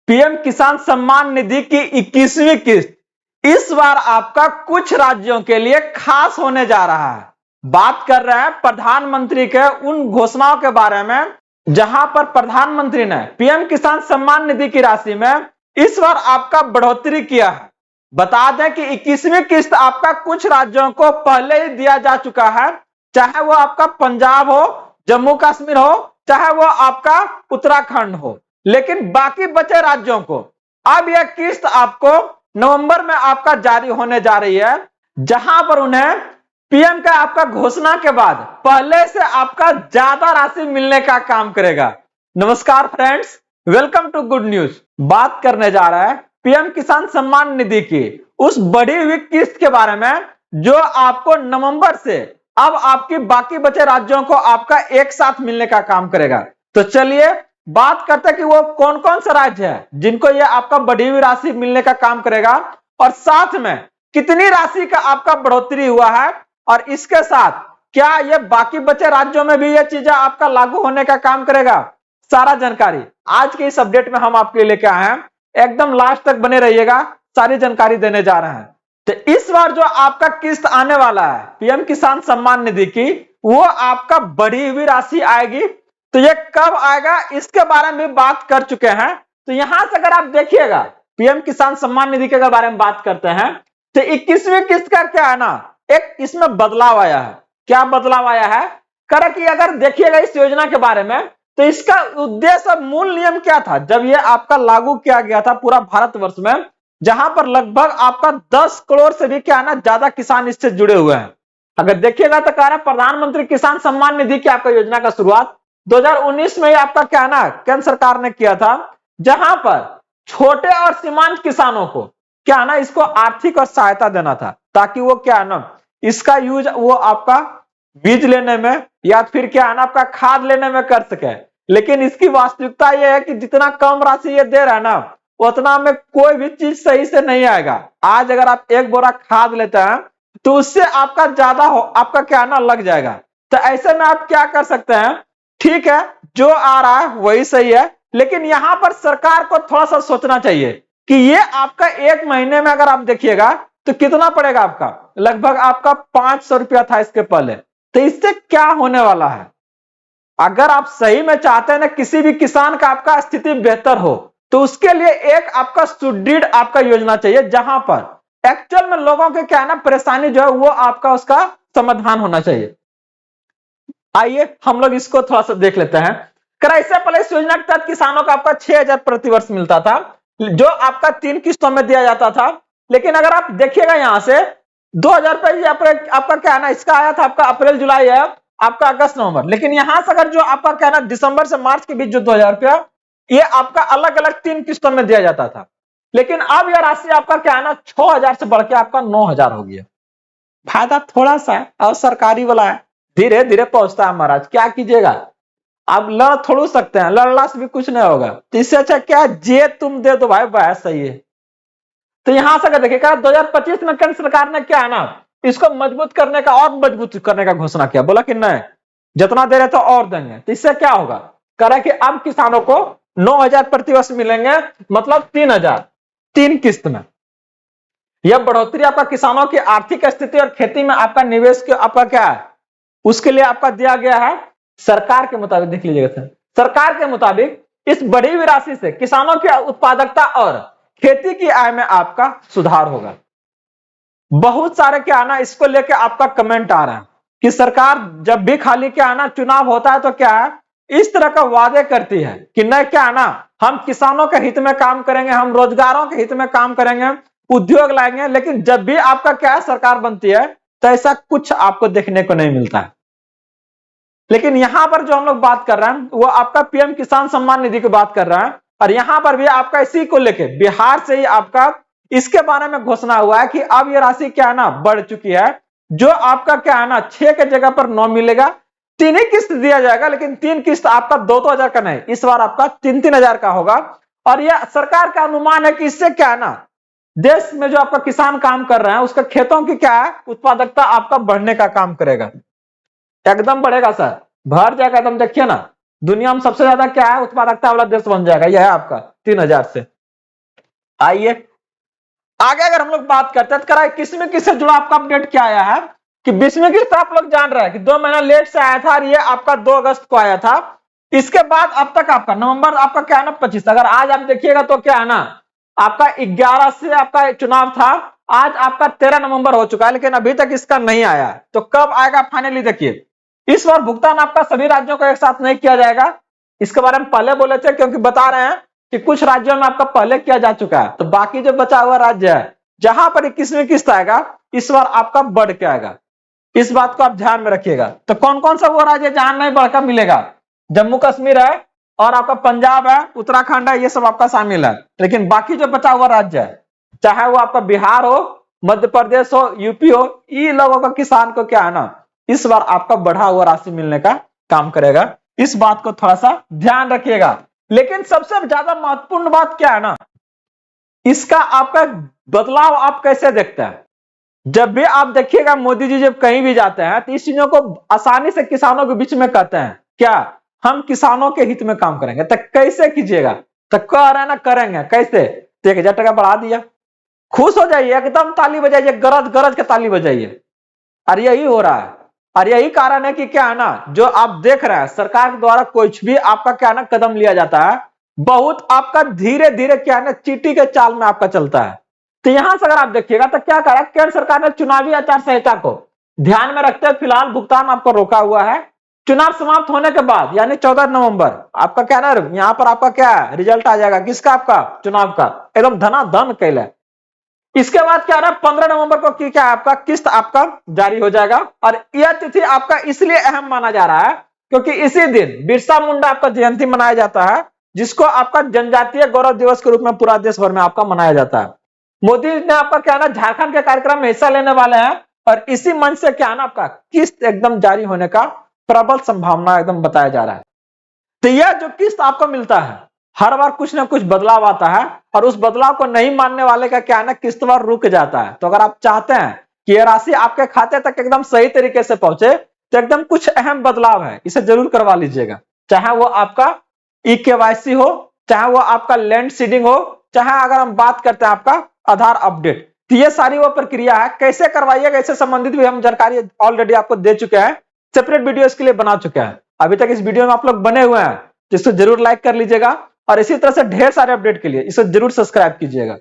PM किसान सम्मान निधि की 21वीं किस्त इस बार आपका कुछ राज्यों के लिए खास होने जा रहा है। बात कर रहे हैं प्रधानमंत्री के उन घोषणाओं के बारे में जहां पर प्रधानमंत्री ने पीएम किसान सम्मान निधि की राशि में इस बार आपका बढ़ोतरी किया है। बता दें कि 21वीं किस्त आपका कुछ राज्यों को पहले ही दिया जा चुका है, चाहे वो आपका पंजाब हो, जम्मू कश्मीर हो, चाहे वो आपका उत्तराखंड हो, लेकिन बाकी बचे राज्यों को अब यह किस्त आपको नवंबर में आपका जारी होने जा रही है, जहां पर उन्हें पीएम का आपका घोषणा के बाद पहले से आपका ज्यादा राशि मिलने का काम करेगा। नमस्कार friends, welcome to good news. बात करने जा रहा है पीएम किसान सम्मान निधि की उस बढ़ी हुई किस्त के बारे में जो आपको नवंबर से अब आपकी बाकी बचे राज्यों को आपका एक साथ मिलने का काम करेगा। तो चलिए बात करते हैं कि वो कौन कौन से राज्य है जिनको ये आपका बढ़ी हुई राशि मिलने का काम करेगा और साथ में कितनी राशि का आपका बढ़ोतरी हुआ है और इसके साथ क्या ये बाकी बचे राज्यों में भी ये चीजें आपका लागू होने का काम करेगा। सारा जानकारी आज के इस अपडेट में हम आपके लेके आए हैं, एकदम लास्ट तक बने रहिएगा, सारी जानकारी देने जा रहे हैं। तो इस बार जो आपका किस्त आने वाला है पीएम किसान सम्मान निधि की, वो आपका बढ़ी हुई राशि आएगी। तो ये कब आएगा इसके बारे में बात कर चुके हैं। तो यहां से अगर आप देखिएगा पीएम किसान सम्मान निधि के बारे में बात करते हैं तो 21वीं किस्त का क्या है ना, एक इसमें बदलाव आया है। क्या बदलाव आया है करे कि अगर देखिएगा इस योजना के बारे में तो इसका उद्देश्य और मूल नियम क्या था जब ये आपका लागू किया गया था पूरा भारतवर्ष में, जहां पर लगभग आपका 10 करोड़ से भी क्या है ना ज्यादा किसान इससे जुड़े हुए हैं। अगर देखिएगा तो कह रहा है प्रधानमंत्री किसान सम्मान निधि की आपका योजना का शुरुआत 2019 में आपका क्या है ना केंद्र सरकार ने किया था, जहां पर छोटे और सीमांत किसानों को क्या है ना इसको आर्थिक और सहायता देना था ताकि वो क्या है ना इसका यूज वो आपका बीज लेने में या फिर क्या है ना आपका खाद लेने में कर सके। लेकिन इसकी वास्तविकता यह है कि जितना कम राशि ये दे रहा है ना उतना में कोई भी चीज सही से नहीं आएगा। आज अगर आप एक बोरा खाद लेते हैं तो उससे आपका ज्यादा आपका क्या ना लग जाएगा। तो ऐसे में आप क्या कर सकते हैं, ठीक है जो आ रहा है वही सही है, लेकिन यहां पर सरकार को थोड़ा सा सोचना चाहिए कि ये आपका एक महीने में अगर आप देखिएगा तो कितना पड़ेगा आपका, लगभग आपका 500 रुपया था इसके पहले। तो इससे क्या होने वाला है, अगर आप सही में चाहते हैं ना किसी भी किसान का आपका स्थिति बेहतर हो तो उसके लिए एक आपका सुदृढ़ आपका योजना चाहिए जहां पर एक्चुअल में लोगों के क्या है ना परेशानी जो है वो आपका उसका समाधान होना चाहिए। आइए हम लोग इसको थोड़ा सा देख लेते हैं। इससे पहले इस योजना के तहत किसानों को आपका 6,000 प्रति वर्ष मिलता था जो आपका 3 किस्तों में दिया जाता था। लेकिन अगर आप देखिएगा यहां से 2,000 रुपए आपका क्या है ना इसका आया था आपका अप्रैल जुलाई है आपका अगस्त नवंबर, लेकिन यहां से अगर जो आपका क्या है ना दिसंबर से मार्च के बीच जो 2,000 रुपया ये आपका अलग अलग 3 किस्तों में दिया जाता था। लेकिन अब यह राशि आपका क्या है ना 6,000 से बढ़ के आपका 9,000 हो गया। फायदा थोड़ा सा है और सरकारी वाला है, धीरे धीरे पहुंचता है महाराज, क्या कीजिएगा। आप लड़ थोड़ू सकते हैं, लड़ना से भी कुछ नहीं होगा। तो इससे अच्छा क्या जे तुम दे दो भाई, वह सही है। तो यहां से अगर देखिएगा 2025 में केंद्र सरकार ने क्या है ना इसको मजबूत करने का और मजबूत करने का घोषणा किया, बोला कि नहीं जितना दे रहे तो और देंगे। तो इससे क्या होगा, कह कि अब किसानों को 9,000 प्रति वर्ष मिलेंगे, मतलब 3,000 3 किस्त में। यह बढ़ोतरी आपका किसानों की आर्थिक स्थिति और खेती में आपका निवेश के आपका क्या है उसके लिए आपका दिया गया है। सरकार के मुताबिक देख लीजिएगा, सरकार के मुताबिक इस बढ़ी हुई राशि से किसानों की उत्पादकता और खेती की आय में आपका सुधार होगा। बहुत सारे क्या है ना इसको लेके आपका कमेंट आ रहा है कि सरकार जब भी खाली क्या है ना चुनाव होता है तो क्या है इस तरह का वादे करती है कि नहीं क्या है ना हम किसानों के हित में काम करेंगे, हम रोजगारों के हित में काम करेंगे, उद्योग लाएंगे। लेकिन जब भी आपका क्या है सरकार बनती है तो ऐसा कुछ आपको देखने को नहीं मिलता है। लेकिन यहां पर जो हम लोग बात कर रहे हैं वो आपका पीएम किसान सम्मान निधि की बात कर रहे हैं, और यहां पर भी आपका इसी को लेके बिहार से ही आपका इसके बारे में घोषणा हुआ है कि अब ये राशि क्या है ना बढ़ चुकी है, जो आपका क्या है ना 6 के जगह पर 9 मिलेगा। 3 ही किस्त दिया जाएगा, लेकिन 3 किस्त आपका 2-2 हजार का नहीं, इस बार आपका 3-3 हजार का होगा। और यह सरकार का अनुमान है कि इससे क्या है ना देश में जो आपका किसान काम कर रहे हैं उसका खेतों की क्या है उत्पादकता आपका बढ़ने का काम करेगा, एकदम बढ़ेगा सर, भर जाएगा एकदम। देखिए ना दुनिया में सबसे ज्यादा क्या है उत्पादकता वाला देश बन जाएगा, यह है आपका 3,000 से। आइए आगे अगर हम लोग बात करते हैं तो कराए किसमें किससे जुड़ा आपका अपडेट क्या आया है कि 20वीं किस्त आप लोग जान रहे हैं कि 2 महीना लेट से आया था और ये आपका 2 अगस्त को आया था। इसके बाद अब तक आपका नवंबर आपका क्या है ना 25, अगर आज आप देखिएगा तो क्या है ना आपका 11 से आपका चुनाव था, आज आपका 13 नवंबर हो चुका है लेकिन अभी तक इसका नहीं आया। तो कब आएगा फाइनली देखिए। इस बार भुगतान आपका सभी राज्यों को एक साथ नहीं किया जाएगा, इसके बारे में पहले बोले थे क्योंकि बता रहे हैं कि कुछ राज्यों में आपका पहले किया जा चुका है, तो बाकी जो बचा हुआ राज्य है जहां पर 21वीं किस्त आएगा इस बार आपका बढ़ के आएगा, इस बात को आप ध्यान में रखिएगा। तो कौन कौन सा वो राज्य जहां नहीं बढ़कर मिलेगा, जम्मू कश्मीर है और आपका पंजाब है, उत्तराखंड है, ये सब आपका शामिल है। लेकिन बाकी जो बचा हुआ राज्य है चाहे वो आपका बिहार हो, मध्य प्रदेश हो, यूपी हो, इन लोगों का किसान को क्या है ना इस बार आपका बढ़ा हुआ राशि मिलने का काम करेगा, इस बात को थोड़ा सा ध्यान रखिएगा। लेकिन सबसे ज्यादा महत्वपूर्ण बात क्या है ना, इसका आपका बदलाव आप कैसे देखते हैं। जब भी आप देखिएगा मोदी जी जब कहीं भी जाते हैं तो इस चीजों को आसानी से किसानों के बीच में कहते हैं क्या हम किसानों के हित में काम करेंगे। तो कैसे कीजिएगा, तो कह रहे ना करेंगे कैसे, तो 1000 टका बढ़ा दिया, खुश हो जाइए, एकदम ताली बजाइए, गरज गरज के ताली बजाइए। और यही हो रहा है और यही कारण है कि क्या है ना जो आप देख रहे हैं सरकार के द्वारा कुछ भी आपका क्या है ना कदम लिया जाता है बहुत आपका धीरे धीरे क्या है ना चींटी के चाल में आपका चलता है। तो यहां से अगर आप देखिएगा तो क्या करा केंद्र सरकार ने चुनावी आचार संहिता को ध्यान में रखते हुए फिलहाल भुगतान आपको रोका हुआ है। चुनाव समाप्त होने के बाद यानी 14 नवंबर आपका क्या ना यहाँ पर आपका क्या रिजल्ट आ जाएगा किसका, आपका चुनाव का, एकदम धनाधन कैले। इसके बाद क्या है 15 नवंबर को क्या आपका किस्त आपका जारी हो जाएगा। और यह तिथि आपका इसलिए अहम माना जा रहा है क्योंकि इसी दिन बिरसा मुंडा आपका जयंती मनाया जाता है, जिसको आपका जनजातीय गौरव दिवस के रूप में पूरा देश भर में आपका मनाया जाता है। मोदी ने आपका क्या ना झारखंड के कार्यक्रम में हिस्सा लेने वाले हैं और इसी मंच से क्या ना आपका किस्त एकदम जारी होने का प्रबल संभावना एकदम बताया जा रहा है। तो यह जो किस्त आपको मिलता है हर बार कुछ ना कुछ बदलाव आता है और उस बदलाव को नहीं मानने वाले का क्या है ना किस्तवार रुक जाता है। तो अगर आप चाहते हैं कि यह राशि आपके खाते तक एकदम सही तरीके से पहुंचे तो एकदम कुछ अहम बदलाव है, इसे जरूर करवा लीजिएगा। चाहे वो आपका eKYC हो, चाहे वो आपका लैंड सीडिंग हो, चाहे अगर हम बात करते हैं आपका आधार अपडेट, तो ये सारी वो प्रक्रिया है। कैसे करवाइएगा इससे संबंधित भी हम जानकारी ऑलरेडी आपको दे चुके हैं, सेपरेट वीडियो इसके लिए बना चुके हैं। अभी तक इस वीडियो में आप लोग बने हुए हैं तो इसको जरूर लाइक कर लीजिएगा और इसी तरह से ढेर सारे अपडेट के लिए इसे जरूर सब्सक्राइब कीजिएगा।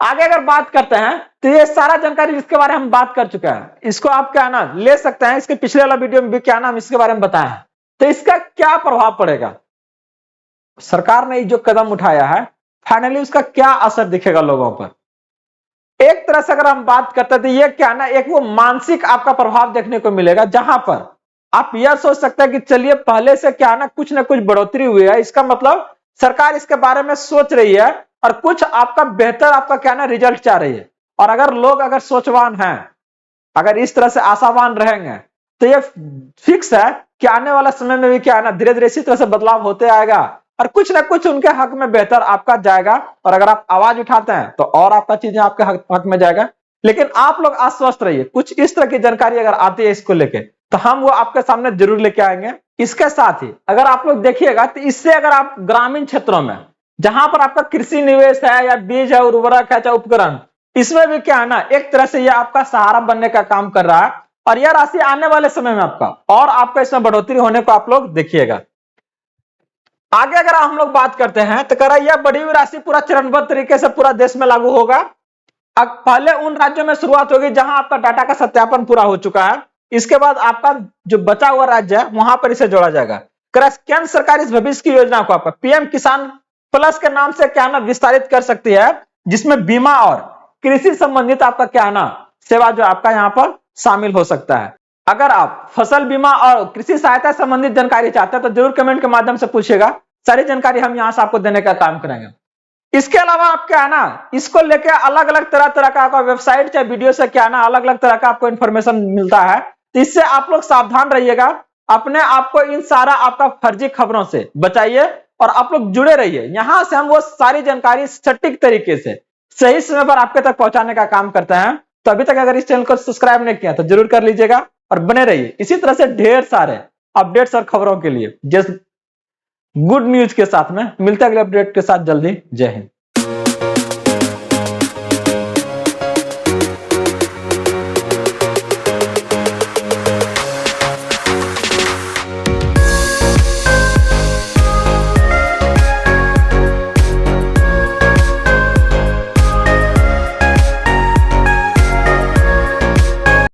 आगे अगर बात करते हैं तो ये सारा जानकारी जिसके बारे में हम बात कर चुके हैं इसको आप क्या ना ले सकते हैं, इसके पिछले वाला वीडियो में भी क्या नाम इसके बारे में बताया है। तो इसका क्या प्रभाव पड़ेगा, सरकार ने जो कदम उठाया है फाइनली उसका क्या असर दिखेगा लोगों पर। एक तरह से अगर हम बात करते हैं तो ये क्या ना एक वो मानसिक आपका प्रभाव देखने को मिलेगा जहां पर आप यह सोच सकते हैं कि चलिए पहले से क्या ना कुछ बढ़ोतरी हुई है, इसका मतलब सरकार इसके बारे में सोच रही है और कुछ आपका बेहतर आपका क्या ना रिजल्ट चाह रही है। और अगर लोग अगर सोचवान हैं, अगर इस तरह से आशावान रहेंगे तो ये फिक्स है कि आने वाला समय में भी क्या है ना धीरे धीरे इसी तरह से बदलाव होते आएगा और कुछ ना कुछ उनके हक में बेहतर आपका जाएगा। और अगर आप आवाज उठाते हैं तो और आपका चीजें आपके हक में जाएगा। लेकिन आप लोग आश्वस्त रहिए, कुछ इस तरह की जानकारी अगर आती है इसको लेके तो हम वो आपके सामने जरूर लेके आएंगे। इसके साथ ही अगर आप लोग देखिएगा तो इससे अगर आप ग्रामीण क्षेत्रों में जहां पर आपका कृषि निवेश है या बीज है, उर्वरक है, चाहे उपकरण, इसमें भी क्या है ना एक तरह से यह आपका सहारा बनने का काम कर रहा है और यह राशि आने वाले समय में आपका और आपका इसमें बढ़ोतरी होने को आप लोग देखिएगा। आगे अगर हम लोग बात करते हैं तो कह रहा है यह बढ़ी हुई राशि पूरा चरणबद्ध तरीके से पूरा देश में लागू होगा। अब पहले उन राज्यों में शुरुआत होगी जहां आपका डाटा का सत्यापन पूरा हो चुका है, इसके बाद आपका जो बचा हुआ राज्य है वहां पर इसे जोड़ा जाएगा। केंद्र सरकार इस भविष्य की योजना को आपका पीएम किसान प्लस के नाम से क्या ना विस्तारित कर सकती है, जिसमें बीमा और कृषि संबंधित आपका क्या ना सेवा जो आपका यहाँ पर शामिल हो सकता है। अगर आप फसल बीमा और कृषि सहायता संबंधित जानकारी चाहते हैं तो जरूर कमेंट के माध्यम से पूछिएगा, सारी जानकारी हम यहाँ से आपको देने का काम करेंगे। इसके अलावा आप क्या है ना इसको लेके अलग अलग तरह तरह का आपका वेबसाइट चाहे वीडियो से क्या ना अलग अलग तरह का आपको इन्फॉर्मेशन मिलता है, तो इससे आप लोग सावधान रहिएगा, अपने आप को इन सारा आपका फर्जी खबरों से बचाइए और आप लोग जुड़े रहिए। यहां से हम वो सारी जानकारी सटीक तरीके से सही समय पर आपके तक पहुंचाने का काम करते हैं। तो अभी तक अगर इस चैनल को सब्सक्राइब नहीं किया तो जरूर कर लीजिएगा और बने रहिए इसी तरह से ढेर सारे अपडेट्स और खबरों के लिए। जैसे गुड न्यूज के साथ में मिलते हैं अगले अपडेट के साथ जल्दी। जय हिंद।